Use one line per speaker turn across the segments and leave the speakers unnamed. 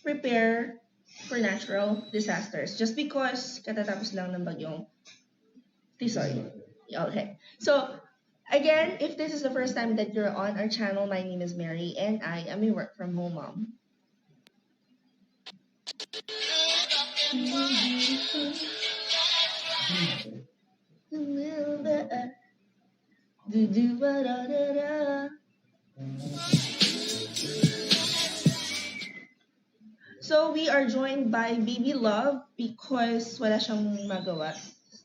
prepare for natural disasters just because katatapos lang ng bagyong Tisoy. Okay. So, again, if this is the first time that you're on our channel, my name is Mary and I am a work from home mom. So, we are joined by Baby Love because wala siyang magawa.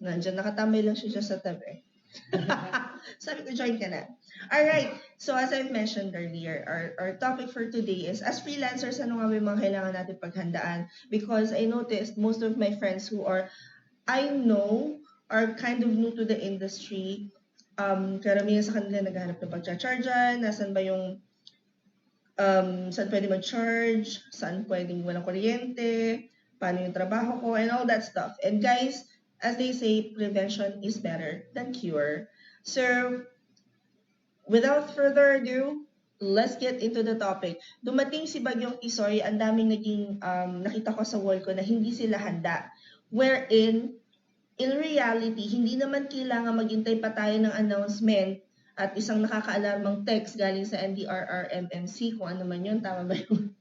Nandiyan, nakatambay lang siya sa tabi. Sabi ko, join ka na. Alright, so as I've mentioned earlier, our topic for today is, as freelancers, ano nga ba yung mga kailangan natin paghandaan? Because I noticed most of my friends who I know, are kind of new to the industry. Karamihan sa kanila naghahanap ng pagcha-chargean, nasan ba yung saan pwede mag-charge, saan pwedeng walang kuryente, paano yung trabaho ko, and all that stuff. And guys, as they say, prevention is better than cure. So, without further ado, let's get into the topic. Dumating si Bagyong Tisoy, ang daming naging nakita ko sa wall ko na hindi sila handa. Wherein, in reality, hindi naman kailangan maghintay pa tayo ng announcement at isang nakakaalarmang text galing sa NDRRMMC, kung ano man yun, tama ba yun?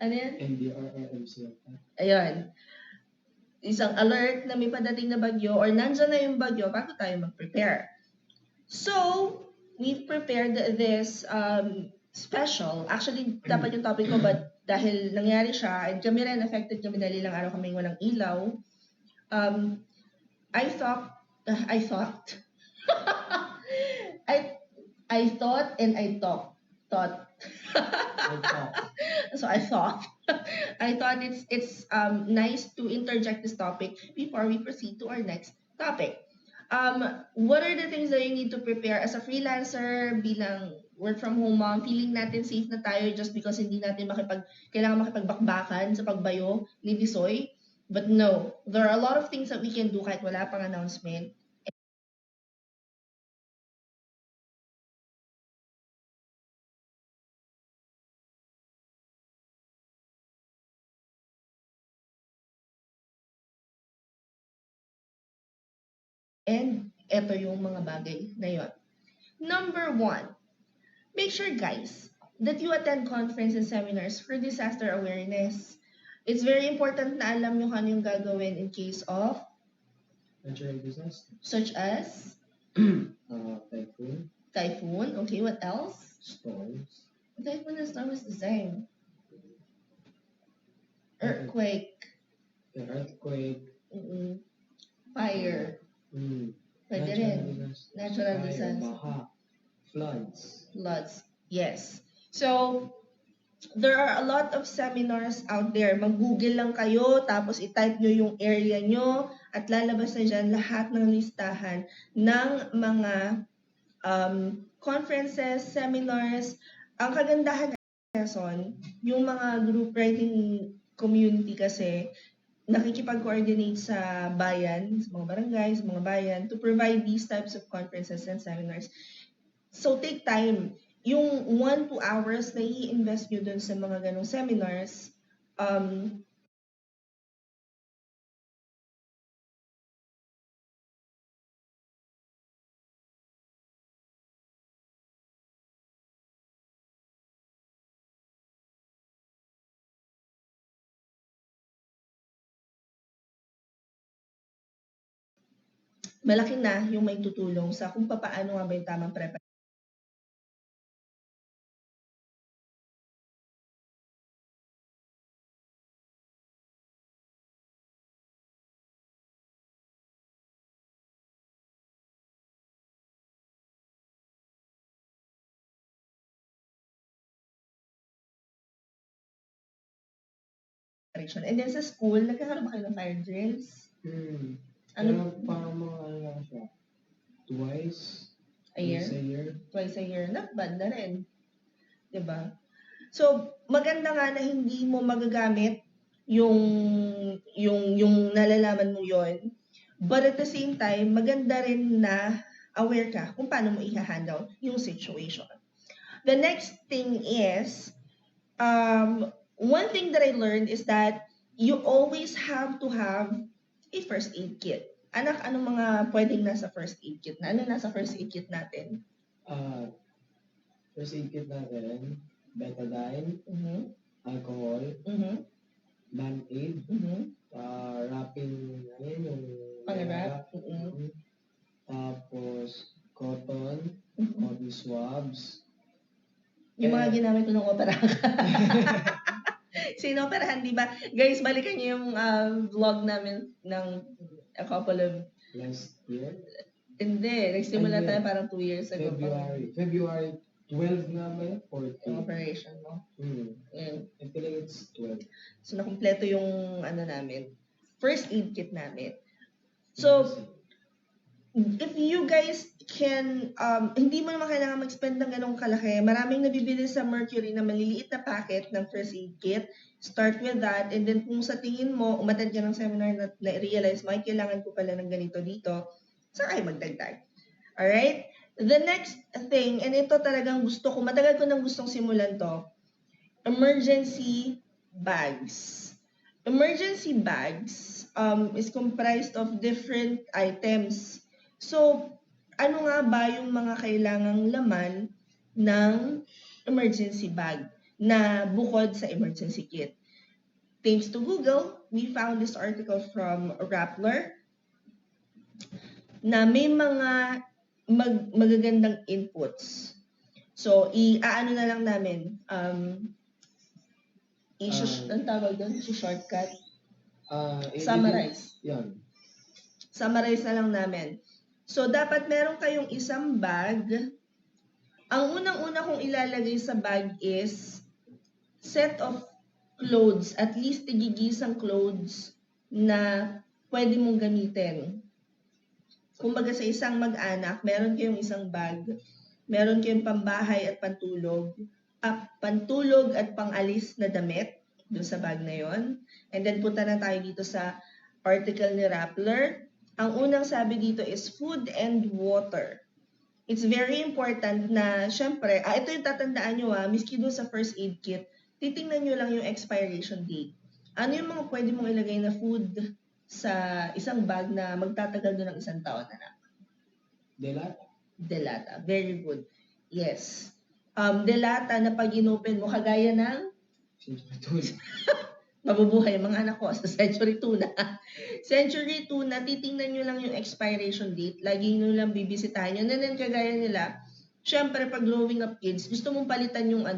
Ano yan?
NDRRMC.
Ayun. Isang alert na may padating na bagyo or nandyan na yung bagyo bago tayo mag-prepare. So, we've prepared this special. Actually, dapat yung topic ko, but dahil nangyari siya, and kami rin affected kami dahil ilang araw kaming walang ilaw, I thought and I thought. So I thought it's nice to interject this topic before we proceed to our next topic. What are the things that you need to prepare as a freelancer, bilang work from home mom? Feeling natin safe na tayo just because hindi natin kailangan makipagbakbakan sa pagbayo ni Tisoy. But no, there are a lot of things that we can do kahit wala pang announcement. And eto yung mga bagay na yon. Number 1, make sure guys that you attend conferences and seminars for disaster awareness. It's very important na alam nyo kung ano yung gagawin in case of
natural disaster.
Such as?
Typhoon.
Typhoon. Okay, what else?
Storms.
Typhoon and storm is the same. Earthquake.
The earthquake.
Fire. Pwede rin. Natural disaster.
Baha. Floods.
Yes. So, there are a lot of seminars out there. Mag-google lang kayo, tapos i-type nyo yung area nyo, at lalabas na dyan lahat ng listahan ng mga conferences, seminars. Ang kagandahan ng Quezon, yung mga group writing community kasi, nakikipag-coordinate sa bayan, sa mga barangay, sa mga bayan, to provide these types of conferences and seminars. So, take time. Yung 1-2 hours na i-invest nyo dun sa mga ganong seminars, malaki na yung may tutulong sa kung paano nga ba yung tamang preparation. And then sa school, nagkakaroon ba kayo ng fire drills?
Ano? Parang mga ano lang siya. Twice a year.
Twice a year. Not bad na rin. Diba? So, maganda nga na hindi mo magagamit yung nalalaman mo yon. But at the same time, maganda rin na aware ka kung paano mo i-handle yung situation. The next thing is, one thing that I learned is that you always have to have a first aid kit. Anak, anong mga pwedeng nasa first aid kit na? Ano nasa first aid kit natin?
First aid kit natin, betadine, alcohol, band-aid, wrapping, ano yun, yung
pang-wrap.
Tapos, cotton swabs.
Yung mga ginamit ko ng operahan. Sinoperahan, di ba? Guys, balikan niyo yung vlog namin ng a couple of...
Last year?
Hindi. Nagsimula tayo parang 2 years ago.
February 12 na ba yun? 14.
Yung operation mo.
I feel like it's 12.
So, nakumpleto yung namin. First aid kit namin. So, if you guys can, hindi mo naman kailangan mag-spend ng ganong kalaki. Maraming nabibili sa Mercury na maliliit na packet ng first aid kit. Start with that. And then kung sa tingin mo, umattend ka ng seminar na realize mo, ay kailangan ko pala ng ganito dito, saka ay magdagdag. Alright? The next thing, and ito talagang gusto ko, matagal ko nang gustong simulan to, emergency bags. Emergency bags is comprised of different items. So, ano nga ba yung mga kailangang laman ng emergency bag na bukod sa emergency kit? Thanks to Google, we found this article from Rappler na may mga magagandang inputs. So, i-ano na lang namin, ang tawag doon, shortcut, summarize.
Yan.
Summarize na lang namin. So, dapat meron kayong isang bag. Ang unang-una kong ilalagay sa bag is set of clothes, at least tigigisang clothes na pwede mong gamitin. Kumbaga sa isang mag-anak, meron kayong isang bag, meron kayong pambahay at pantulog at pangalis na damit dun sa bag na yon. And then punta na tayo dito sa article ni Rappler. Ang unang sabi dito is food and water. It's very important na, syempre, ito yung tatandaan nyo miski doon sa first aid kit, titingnan nyo lang yung expiration date. Ano yung mga pwede mong ilagay na food sa isang bag na magtatagal doon ng 1 taon, anak?
Delata.
Delata. Very good. Yes. Delata na pag inopen mo, kagaya ng mabubuhay ang mga anak ko sa Century Tuna. Century Tuna, titingnan nyo lang yung expiration date. Lagi nyo lang bibisitahin yun. And then kagaya nila, syempre pag growing up kids, gusto mong palitan yung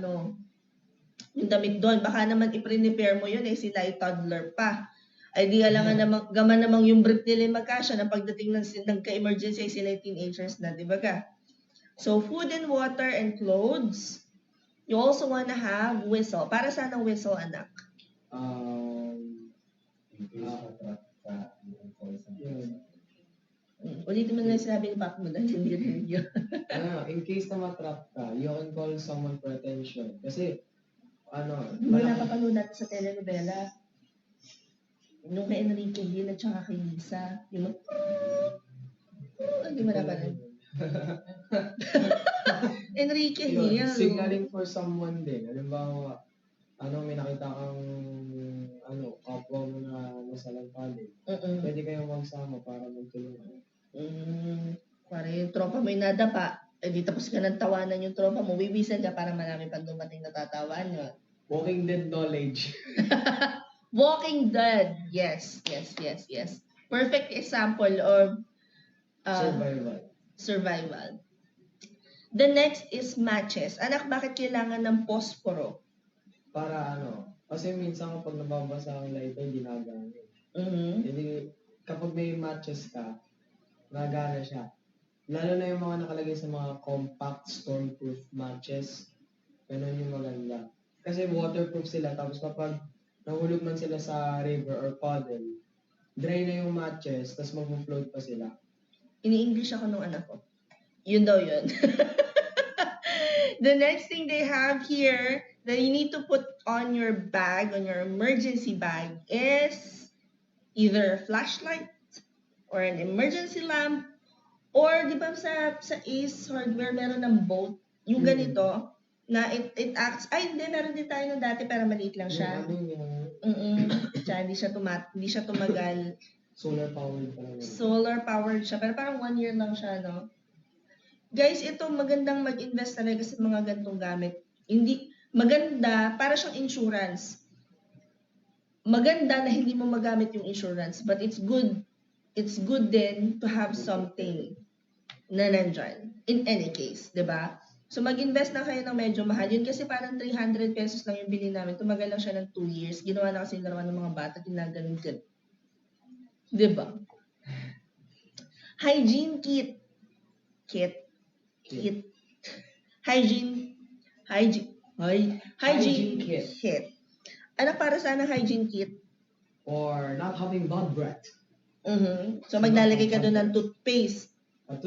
yung damit doon. Baka naman i-prepare mo yun sila ay toddler pa. Idea lang gaman namang yung brief nila magkasya na pagdating ng ka-emergency ay sila ay teenagers na, di ba ka? So, food and water and clothes. You also wanna have whistle. Para saan ang whistle, anak? Ulitin mo na yung sinabi ni Papa mo dahil hindi rin yun.
In case na matrap ka, you can call someone for attention. Kasi,
hindi mo napapanood natin sa telenovela. Nung kay Enrique Hill at saka kay Lisa. Yung hindi mo napanood. Enrique Hill.
Signaling for someone din. Halimbawa, may nakita kang kapwa mo na nasa lagpalin. Pwede kayong magsama para magtulungan.
Para yung tropa mo yung nadapa, di tapos ka ng tawanan yung tropa mo, wiwisan ka para marami pang dumating na tatawan yun.
Walking Dead knowledge.
Walking Dead. Yes. Perfect example of survival. The next is matches. Anak, bakit kailangan ng posporo?
Para kasi minsan kapag nababasa ang lighter, ginagana. Hindi, kapag may matches ka, nagana siya. Lalo na yung mga nakalagay sa mga compact stormproof matches. Ganun yung maganda. Kasi waterproof sila, tapos kapag nahulog man sila sa river or puddle, dry na yung matches, tapos mag-float pa sila.
Ini-English ako nung anak ko. Yun daw yun. The next thing they have here that you need to put on your bag, on your emergency bag, is either a flashlight or an emergency lamp, or di ba sa Ace Hardware meron ng boat, yung ganito, na it acts, ay hindi, meron din tayo nung dati pero maliit lang siya. Tsaka hindi siya tumagal. Solar powered siya, pero parang 1 year lang siya, no? Guys, ito magandang mag-invest talaga sa mga gantong gamit. Hindi, maganda, para siyang insurance. Maganda na hindi mo magamit yung insurance, but it's good. It's good then to have something na nandyan. In any case, di ba? So, mag-invest na kayo ng medyo mahal. Yun kasi parang 300 pesos lang yung bili namin. Tumagal lang siya ng 2 years. Ginawa na kasi yung dalawa ng mga bata. Tinaganon. Di ba? Hygiene kit. Hygiene kit. Ano para saan ang hygiene kit?
Or not having bad breath.
So, maglalagay ka doon ng toothpaste.
A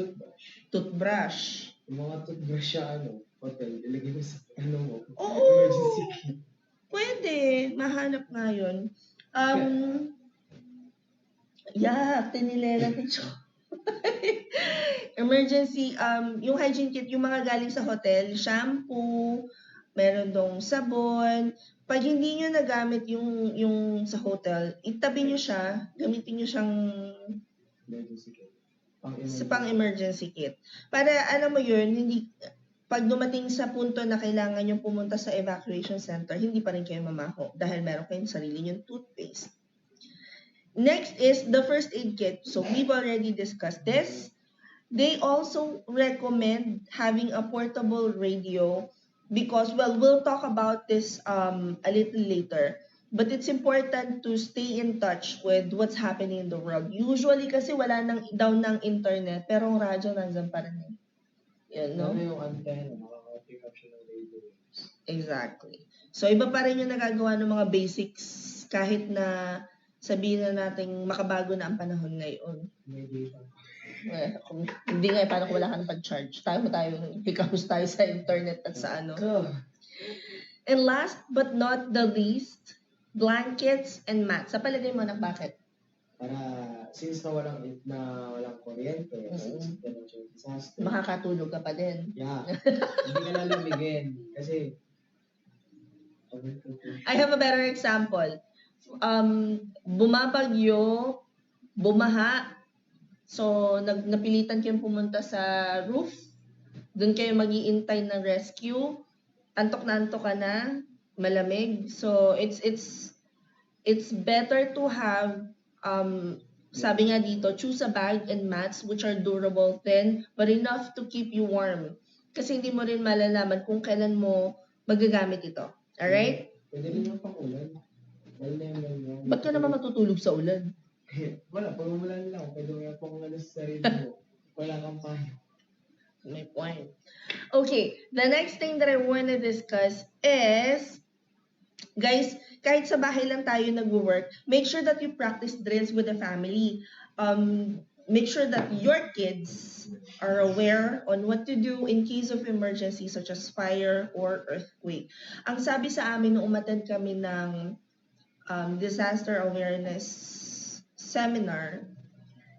Toothbrush.
Yung mga toothbrush siya, hotel, ilagay mo sa, mo,
Oo.
emergency kit. Pwede.
Mahanap nga yun. Tinilela ni Cho. Emergency, yung hygiene kit, yung mga galing sa hotel, shampoo, meron dong sabon. Pag hindi nyo nagamit yung sa hotel, itabi nyo siya, gamitin nyo siyang
emergency kit.
Pang-emergency kit. Para, alam mo yun, hindi, pag dumating sa punto na kailangan nyo pumunta sa evacuation center, hindi pa rin kayo mamaho dahil meron kayong sarili nyong toothpaste. Next is the first aid kit. So, we've already discussed this. They also recommend having a portable radio because, well, we'll talk about this a little later. But it's important to stay in touch with what's happening in the world. Usually kasi wala nang down ng internet, pero ang radyo nandyan pa rin. Yan, no?
Ano yung antenna, makaka-pick up siya ng radio waves.
Exactly. So, iba pa rin yung nagagawa ng mga basics kahit na sabihin na nating makabago na ang panahon ngayon.
May data.
Hindi nga, paano kung wala ka na pag-charge? Tayo hikahus tayo sa internet at sa ano. And last but not the least, blankets and mats. Sa palagay mo, bakit?
Para, since walang kuryente, since natural disaster,
makakatulog ka pa din.
Yeah. Hindi ka na lumigin. Kasi,
I have a better example. Bumabagyo, bumaha, so napilitan kayong pumunta sa roof, doon kayo mag-iintay ng rescue, antok ka na, malamig. So it's better to have sabi nga dito, choose a bag and mats which are durable, thin, but enough to keep you warm. Kasi hindi mo rin malalaman kung kailan mo magagamit ito. Alright?
Pwede rin yung pang-ulan.
Ba't ka naman matutulog sa ulan?
Wala, pag umulan lang, pwede mo yung pang-ulan sa sarili mo. Wala kang payo.
May point. Okay, the next thing that I want to discuss is, guys, kahit sa bahay lang tayo nag-work, make sure that you practice drills with the family. Make sure that your kids are aware on what to do in case of emergency such as fire or earthquake. Ang sabi sa amin nung umattend kami ng disaster awareness seminar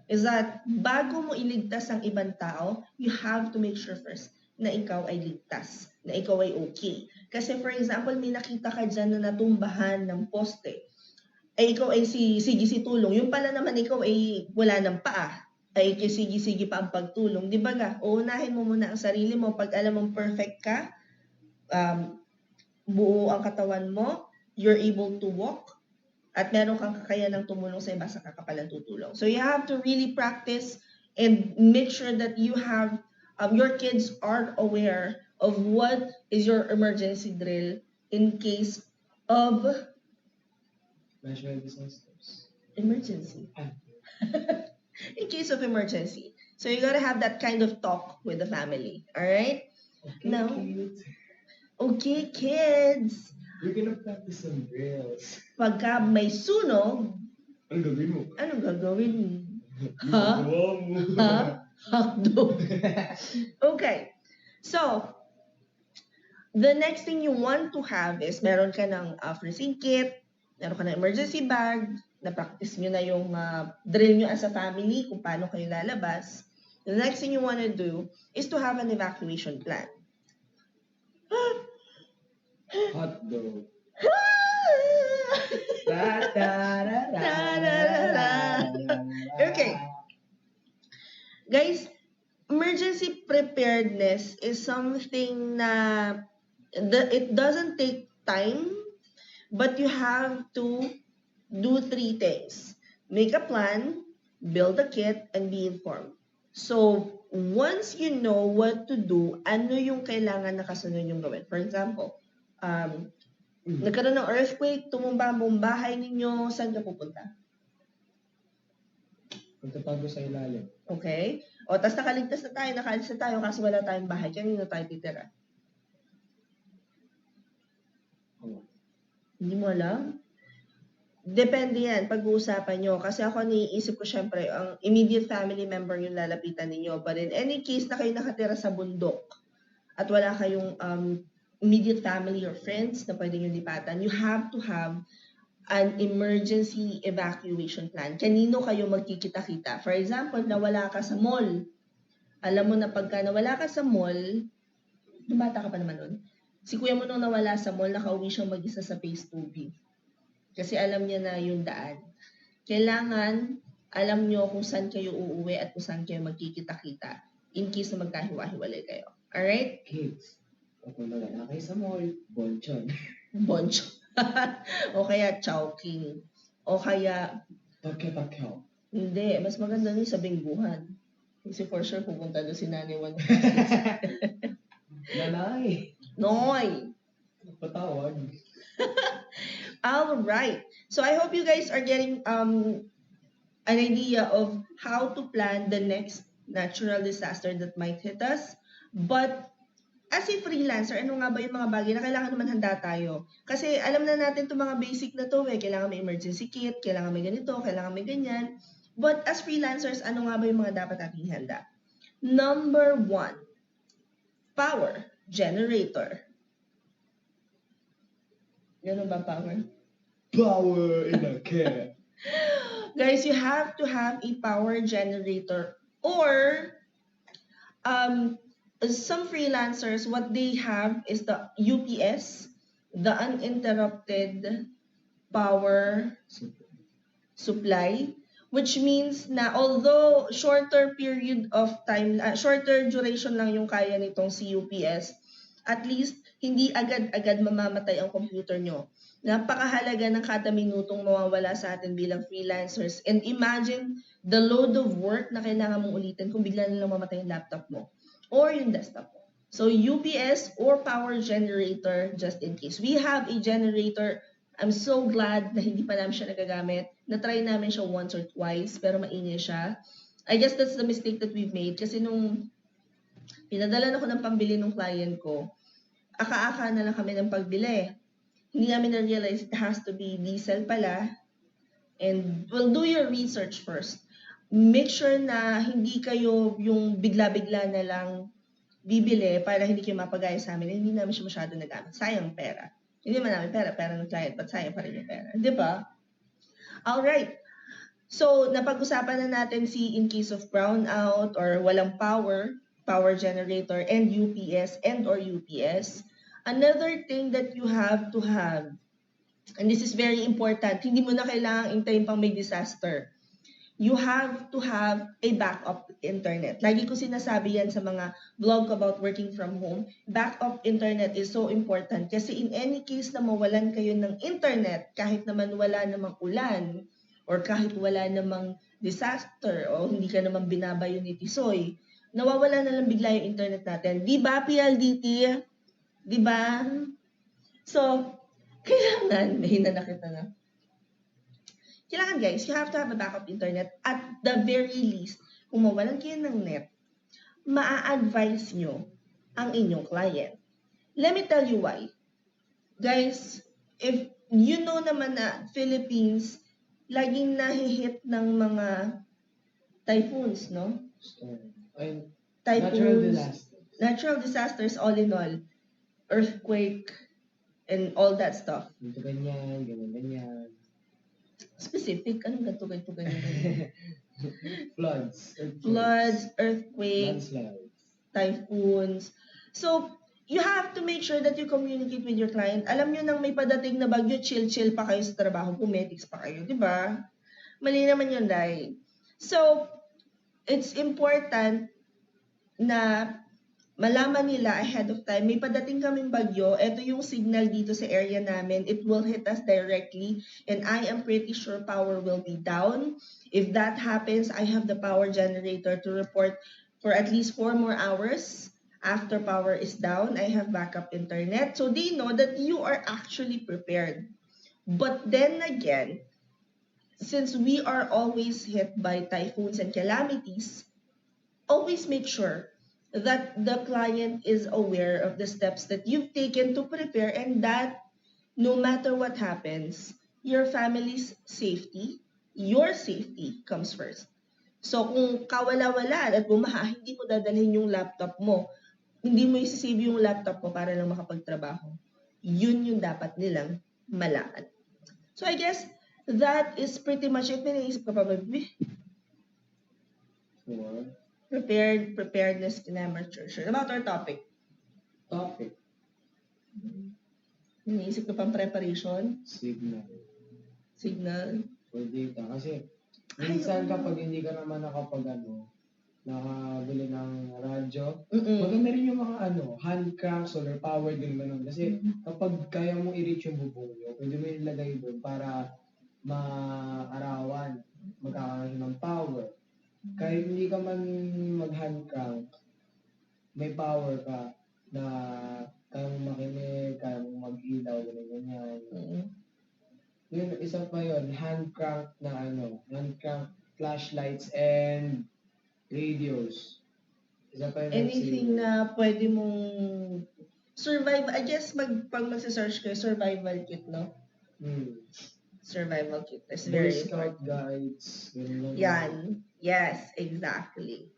is that bago mo iligtas ang ibang tao, you have to make sure first na ikaw ay ligtas, na ikaw ay okay. Kasi for example, may nakita ka dyan na natumbahan ng poste. Ay ikaw ay sige tulong. Yung pala naman ikaw ay wala ng paa. Ay sige pa ang pagtulong. Di ba ga? Uunahin mo muna ang sarili mo. Pag alam mong perfect ka, buo ang katawan mo, you're able to walk, at meron kang kakayanang tumulong sa iba sa kakapalang tutulong. So you have to really practice and make sure that you have, your kids are aware of what is your emergency drill in case of
natural disasters.
Emergency. In case of emergency. So you gotta have that kind of talk with the family. Alright?
Okay,
Now,
kids.
Okay, kids.
We're gonna practice some drills.
Pagka may sunog,
Anong gagawin mo?
anong gagawin mo? Ha? Hakdo. Okay. So, the next thing you want to have is meron ka ng first aid kit, meron ka ng emergency bag, na-practice nyo na yung drill nyo as a family kung paano kayo lalabas. The next thing you want to do is to have an evacuation plan.
Hot dog.
Okay. Guys, emergency preparedness is something na it doesn't take time, but you have to do 3 things. Make a plan, build a kit, and be informed. So, once you know what to do, ano yung kailangan na kasunod yung gawin? For example, nagkaroon ng earthquake, tumumba ang buong bahay ninyo, saan ka pupunta?
Magtatago sa ilalim.
Okay? O, tas nakaligtas na tayo kasi wala tayong bahay. Kanino tayo titira? Hindi mo alam? Depende yan, pag-uusapan nyo. Kasi ako niisip ko syempre, ang immediate family member yung lalapitan ninyo. But in any case na kayo nakatira sa bundok at wala kayong immediate family or friends na pwede nyo lipatan, you have to have an emergency evacuation plan. Kanino kayo magkikita-kita? For example, nawala ka sa mall. Alam mo na pagka nawala ka sa mall, bata ka pa naman nun, si kuya mo nung nawala sa mall, nakauwi siyang mag-isa sa phase 2B. Kasi alam niya na yung daan. Kailangan, alam nyo kung saan kayo uuwi at kung saan kayo magkikita-kita in case na magkahiwa-hiwalay kayo. Alright?
Kids. Kung nawala kayo sa mall, bonchon.
Bonchon. O kaya chowking. O kaya...
Takyo.
Hindi. Mas maganda nyo sa bingguhan. Kasi for sure pupunta doon si Nanay Juan.
Nanay.
Noy!
Patawag.
All right. So I hope you guys are getting an idea of how to plan the next natural disaster that might hit us. But as a freelancer, ano nga ba yung mga bagay na kailangan naman handa tayo? Kasi alam na natin itong mga basic na to. Kailangan may emergency kit, kailangan may ganito, kailangan may ganyan. But as freelancers, ano nga ba yung mga dapat nating handa? Number 1, power generator. Ganun ba power?
Power in a can.
Guys, you have to have a power generator or some freelancers, what they have is the UPS, the uninterrupted power supply, which means na although shorter period of time, shorter duration lang yung kaya nitong si UPS, at least hindi agad-agad mamamatay ang computer nyo. Napakahalaga ng kada minutong mawawala sa atin bilang freelancers. And imagine the load of work na kailangan mong ulitin kung bigla na lang mamatay yung laptop mo or yung desktop mo. So UPS or power generator just in case. We have a generator. I'm so glad na hindi pa namin siya nagagamit. Na-try namin siya once or twice pero maingay siya. I guess that's the mistake that we've made kasi nung pinadala na ko ng pambili ng client ko, aka-aka na lang kami ng pagbili. Hindi namin na-realize it has to be diesel pala. And well, do your research first. Make sure na hindi kayo yung bigla-bigla na lang bibili para hindi kayo mapagaya sa amin. Hindi namin siya masyado nagamit. Sayang pera. Hindi man namin pera ng client, but sayang pa rin yung pera. Di ba? Alright. So, napag-usapan na natin si in case of brownout or walang power generator, and UPS and or UPS. Another thing that you have to have, and this is very important, hindi mo na kailangang intayin pang may disaster. You have to have a backup internet. Lagi ko sinasabi yan sa mga vlog about working from home. Backup internet is so important kasi in any case na mawalan kayo ng internet, kahit naman wala namang ulan, or kahit wala namang disaster, o hindi ka naman binabayo ni Tisoy, nawawala na lang bigla yung internet natin. Di ba, PLDT? Di ba? So, kailangan, mahina na kita na. Kailangan guys, you have to have a backup internet. At the very least, kung mawalan kayo ng net, maa-advise nyo ang inyong client. Let me tell you why. Guys, if you know naman na Philippines, laging nahihit ng mga typhoons, no? Typhoons, natural disasters all in all. Earthquake, and all that stuff.
Ganito ganyan.
Specific, anong ganito, ganyan?
Floods,
earthquakes,
landslides,
typhoons. So, you have to make sure that you communicate with your client. Alam nyo nang may padating na bagyo, chill-chill pa kayo sa trabaho, pumetics pa kayo, di ba? Mali naman yun, right? So, it's important na malaman nila ahead of time, may padating kaming bagyo, ito yung signal dito sa area namin, it will hit us directly, and I am pretty sure power will be down. If that happens, I have the power generator to report for at least 4 more hours. After power is down, I have backup internet. So they know that you are actually prepared. But then again, since we are always hit by typhoons and calamities, always make sure that the client is aware of the steps that you've taken to prepare, and that no matter what happens, your family's safety, your safety comes first. So kung kawala-wala at bumaha, hindi mo dadalhin yung laptop mo. Hindi mo isi-save yung laptop mo para lang makapagtrabaho. Yun yung dapat nilang malaman. So I guess that is pretty much it. May naisip ka pa ba, Bibi? Preparedness in amateur. About our topic. May naisip ka pang preparation? Signal?
For data. Kasi, minsan kapag hindi ka naman nakabili ng radyo. Maganda rin yung mga hand crank, solar power din ganun. Kasi kapag kaya mong i-reach yung bubong nyo, pwede mo ilagay doon para maarawan, magkakaroon ng power. Kahit hindi ka man mag-hand crank, may power ka na kaya mong makinig, kaya mong mag-ilaw, ganyan. Yun, isa pa yun, hand crank flashlights and radios. Isa pa yun.
Anything na pwede mong survive. I guess pag magsa-search kayo, survival kit, no? Survival kit is very
Scout guides.
Yan. Yes, exactly.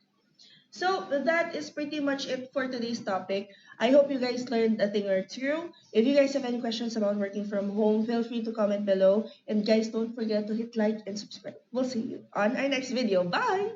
So that is pretty much it for today's topic. I hope you guys learned a thing or two. If you guys have any questions about working from home, feel free to comment below. And guys, don't forget to hit like and subscribe. We'll see you on our next video. Bye!